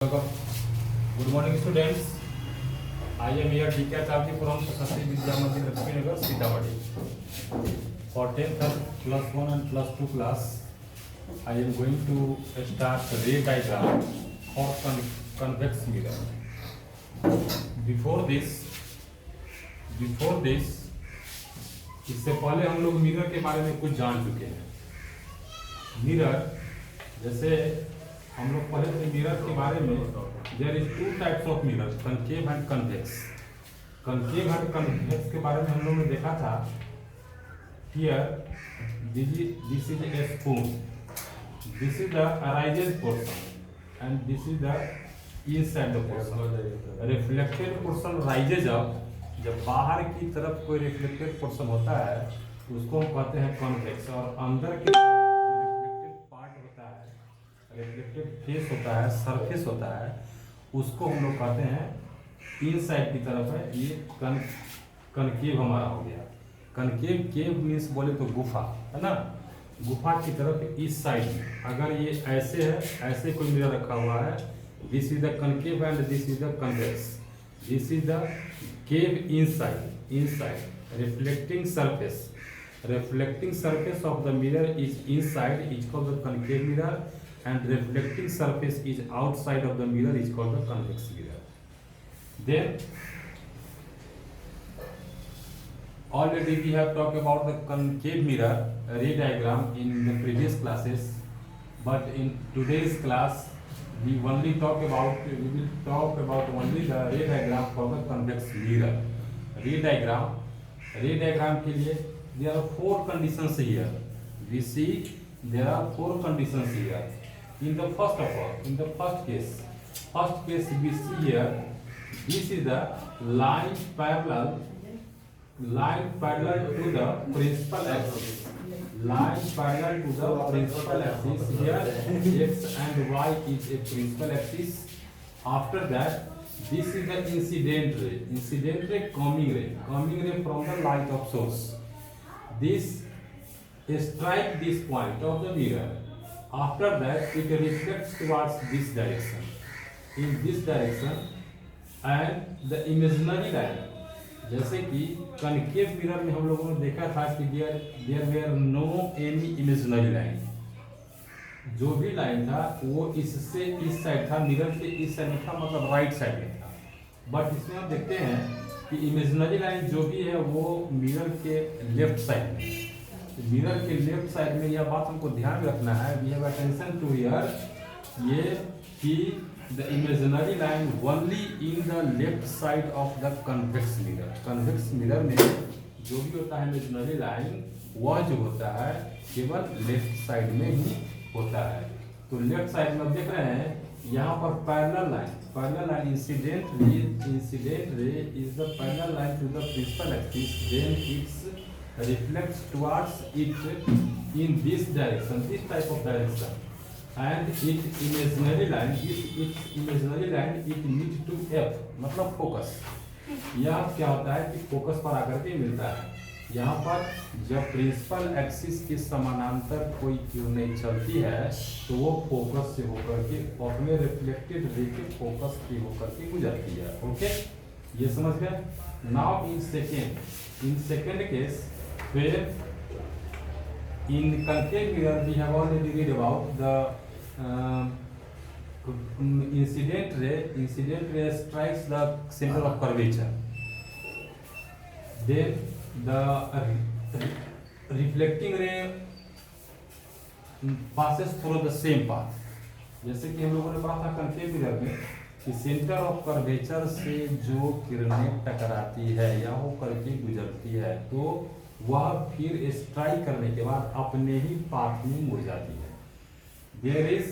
Good morning, students. I am here DK Acharya from Saraswati Vidya Mandir, Lakshminagar, Sitamarhi. For 10th plus 1 and plus 2 class, I am going to start ray diagram for convex mirror. Before this, इससे पहले हम लोग mirror के बारे में कुछ जान चुके हैं. मिरर जैसे हम लोग पढ़े थे मिरर के बारे में. There is two types of mirror, concave and convex. Concave and convex के बारे में हम लोगों ने देखा था. Here this is a spoon, this is the arised portion and this is the inside the portion. Reflected portion rises up. जब बाहर की तरफ कोई रिफ्लेक्टेड पोर्शन होता है उसको हम कहते हैं कॉन्वेक्स. और अंदर के रिफ्लेक्टेड पार्ट होता है, रिफ्लेक्टेड फेस होता है, सरफेस होता है, उसको हम लोग कहते हैं इनसाइड की तरफ है. ये कनकेव हमारा हो गया. कनकेव केव मीन्स बोले तो गुफा है ना. गुफा की तरफ इस साइड में अगर ये ऐसे है, ऐसे कोई मिरर रखा हुआ है, this is the concave and this is the convex. This is the cave inside reflecting surface of the mirror is inside, is called the concave mirror, and reflecting surface is outside of the mirror, is called the convex mirror. Then already we have talked about the concave mirror ray diagram in the previous classes, but in today's class we will talk about only the ray diagram for the convex mirror. Ray diagram के लिए there are four conditions here. We see there are four conditions here. In the first case we see here, this is the line parallel to the principal axis. Line parallel to the principal axis. Here x and y is a principal axis. After that, this is the incident ray, coming ray from the light of source. This strike this point of the mirror. After that, it reflects towards this direction. In this direction, and the imaginary line. जैसे कि concave mirror में हम लोगों ने देखा था कि there were no any imaginary line. जो भी लाइन था वो इससे इस साइड था, मिरर के इस साइड में था, मतलब राइट साइड में था. बट इसमें हम देखते हैं कि इमेजिनरी लाइन जो भी है वो मिरर के लेफ्ट साइड में. तो मिरर के लेफ्ट साइड में यह बात हमको ध्यान रखना है. We have attention to here ये कि the imaginary line only in the left side of the convex mirror. convex mirror में जो भी होता है imaginary line, वह जो होता है केवल लेफ्ट साइड में ही होता है. तो लेफ्ट साइड में देख रहे हैं यहाँ पर parallel line incident ray is the parallel line to the principal axis. Then it reflects towards it in this direction, this type of direction. And its imaginary line it meet to F, मतलब focus. यह क्या होता है कि focus पर आकर के मिलता है. यहाँ पर जब प्रिंसिपल एक्सिस के समानांतर कोई किरणें चलती है तो वो फोकस से होकर के अपने रिफ्लेक्टेड रे के फोकस की होकर के गुजरती है. ओके, ये समझ गए. Now in second case where in concave mirror we have already read about the incident ray strikes the center of curvature. Then the reflecting ray passes through the same path. जैसे कि हम लोगों ने पढ़ा था concave mirror में कि centre of curvature से जो किरणें टकराती है या वो करके गुजरती है तो वह फिर स्ट्राइक करने के बाद अपने ही पाथ में मुड़ जाती है. Here is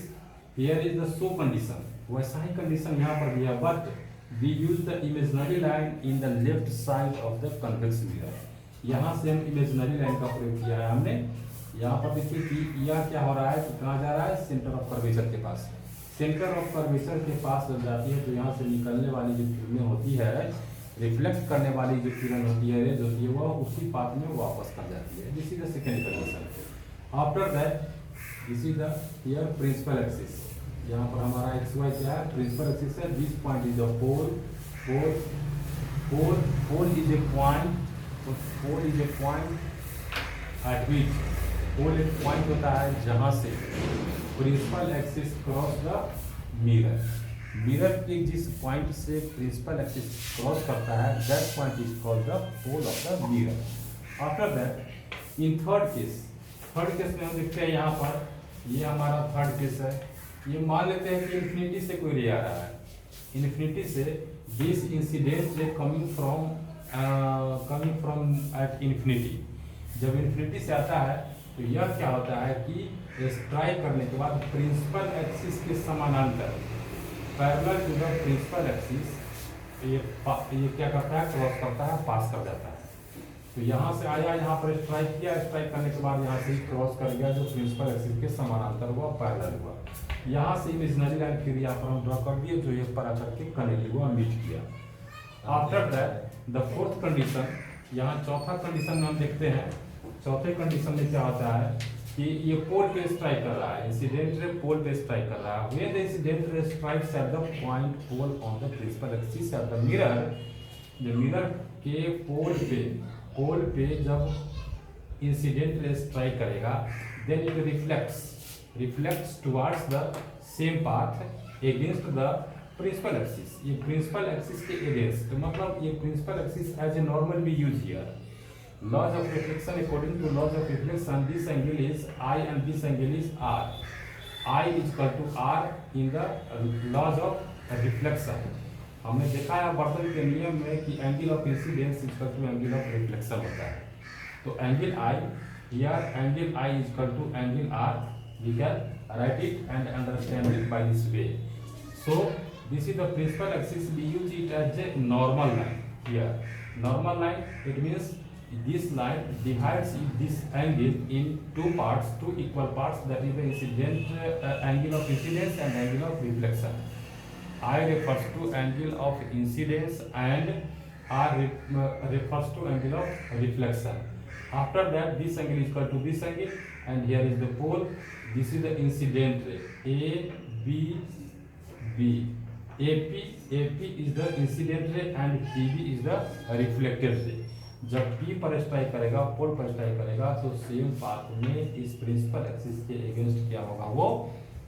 the so condition. वैसा ही कंडीशन यहाँ पर भी है. But we use the imaginary line in the left side of the convex mirror. यहाँ से हम imaginary line का प्रयोग किया है हमने. यहाँ पर देखिए कि यह क्या हो रहा है कि कहाँ जा रहा है, सेंटर ऑफ कर्वेचर के पास. सेंटर ऑफ कर्वेचर के पास जब जाती है तो यहाँ से निकलने वाली जो किरणें होती है, रिफ्लेक्ट करने वाली जो किरण होती है, रेज होती है, वह उसी पाथ में वापस कर जाती है. This is the second condition. After that this is the here principal axis. यहाँ पर हमारा एक्स वाई क्या है, प्रिंसिपल एक्सिस है। This point is the pole, pole is a point, pole is a point at which, pole एक point होता है जहाँ से principal axis cross the mirror, mirror के जिस पॉइंट से प्रिंसिपल एक्सिस क्रॉस करता है that point is called the pole of the mirror. After that in third case में हम देखते हैं यहाँ पर, ये हमारा थर्ड केस है। ये मान लेते हैं कि इन्फिनिटी से कोई रे आ रहा है, इन्फिनिटी से this incident ray coming from at infinity. जब इन्फिनिटी से आता है तो यह क्या होता है कि स्ट्राइक करने के बाद प्रिंसिपल एक्सिस के समानांतर parallel to the principal axis ये क्या करता है, क्रॉस करता है, पास कर जाता है। तो यहाँ से आया, यहाँ पर स्ट्राइक किया, स्ट्राइक करने के बाद यहाँ से क्रॉस कर गया जो प्रिंसिपल एक्सिस के समानांतर हुआ, पैरेलल हुआ। यहाँ से इमेजिनरी लाइन फिर यहाँ पर हम ड्रॉ कर दिए जो ये पर आकर के कनेक्ट हुआ, मीट किया। After that the fourth condition, यहाँ चौथा कंडीशन में हम देखते हैं। चौथे कंडीशन में क्या होता है कि ये पोल पे स्ट्राइक कर रहा है, इंसिडेंट रे पोल पे स्ट्राइक कर रहा है। When the incident ray strikes at the point pole on the principal axis at the mirror, जो मिरर के पोल पे जब इंसिडेंट रे स्ट्राइक करेगा then it reflects towards the same path against the principal axis. ये principal axis के against, मतलब ये principal axis as a normal भी use here. Laws of reflection, according to laws of reflection, this angle is I and this angle is R. I is equal to R in the laws of reflection. हमने देखा है Burton के नियम में कि angle of incidence is equal to angle of reflection होता है। तो angle I here, angle I is equal to angle R, we can write it and understand it by this way. So this is the principal axis, we use it as a normal line here. Normal line, it means this line divides this angle in two parts, two equal parts, that is the incident angle of incidence and angle of reflection. I refers to angle of incidence and R refers to angle of reflection. After that this angle is equal to this angle and here is the pole. This is the incident ray, A, B, B. AP is the incident ray and PB is the reflected ray. जब P पर strike करेगा, पोल पर strike करेगा तो same path में इस principal axis के against क्या होगा, वो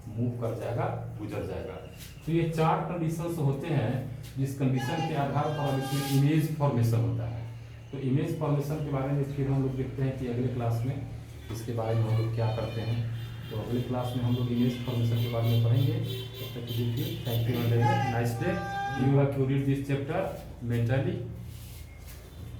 मूव कर जाएगा, गुजर जाएगा। तो ये चार कंडीशंस होते हैं जिस कंडीशन के आधार पर इसमें इमेज फॉर्मेशन होता है। तो इमेज फॉर्मेशन के बारे में फिर हम लोग देखते हैं कि अगले क्लास में इसके बारे में हम लोग क्या करते हैं। तो अगले क्लास में हम लोग इमेज फॉर्मेशन के बारे में पढ़ेंगे। तब तक के लिए thank you, nice day. You have to read this chapter mentally.